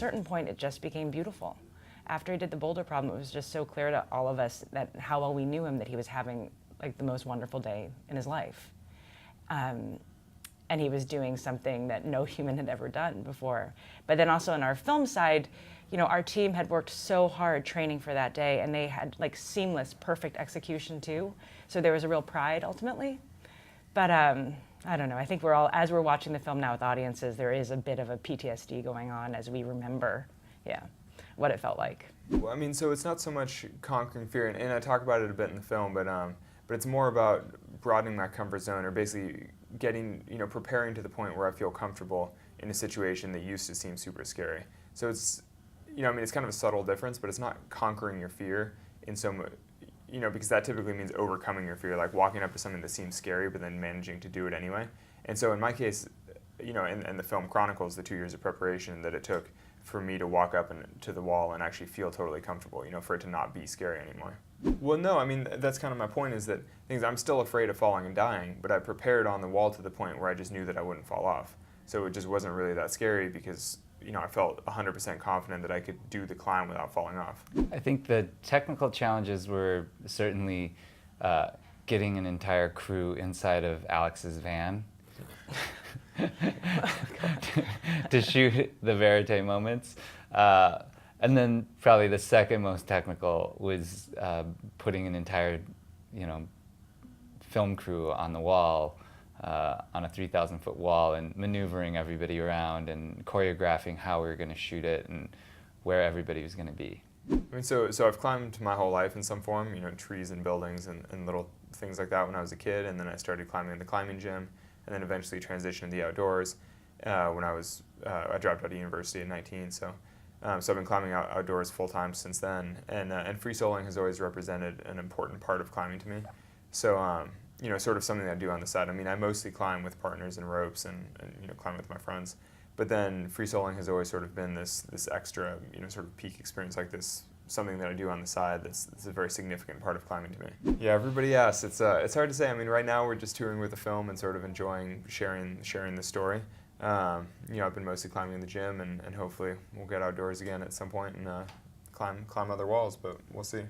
certain point, it just became beautiful. After he did the boulder problem, it was just so clear to all of us that how well we knew him, that he was having like the most wonderful day in his life. And he was doing something that no human had ever done before. But then also on our film side, you know, our team had worked so hard training for that day, and they had like seamless, perfect execution too. So there was a real pride ultimately. But I don't know, I think we're all, as we're watching the film now with audiences, there is a bit of a PTSD going on as we remember, what it felt like. Well, I mean, so it's not so much conquering fear, and I talk about it a bit in the film, but it's more about broadening my comfort zone, or basically getting, you know, preparing to the point where I feel comfortable in a situation that used to seem super scary. So it's, you know, I mean, it's kind of a subtle difference, but it's not conquering your fear in so much, you know, because that typically means overcoming your fear, like walking up to something that seems scary, but then managing to do it anyway. And so in my case, you know, and the film chronicles the 2 years of preparation that it took for me to walk up to the wall and actually feel totally comfortable, you know, for it to not be scary anymore. Well, no, I mean, that's kind of my point, is that I'm still afraid of falling and dying, but I prepared on the wall to the point where I just knew that I wouldn't fall off. So it just wasn't really that scary because, you know, I felt 100% confident that I could do the climb without falling off. I think the technical challenges were certainly getting an entire crew inside of Alex's van to shoot the verite moments. And then probably the second most technical was putting an entire, you know, film crew on the wall, on a 3,000-foot wall, and maneuvering everybody around and choreographing how we were going to shoot it and where everybody was going to be. I mean, so I've climbed my whole life in some form, you know, trees and buildings and little things like that when I was a kid, and then I started climbing in the climbing gym, and then eventually transitioned to the outdoors when I dropped out of university at 19. So I've been climbing outdoors full time since then, and free soloing has always represented an important part of climbing to me. So you know, sort of something that I do on the side. I mean, I mostly climb with partners and ropes, and you know, climb with my friends. But then free soloing has always sort of been this extra, you know, sort of peak experience, like this, something that I do on the side that's a very significant part of climbing to me. Yeah, everybody asks. It's hard to say. I mean, right now we're just touring with the film and sort of enjoying sharing the story. You know, I've been mostly climbing in the gym, and hopefully we'll get outdoors again at some point and climb other walls, but we'll see.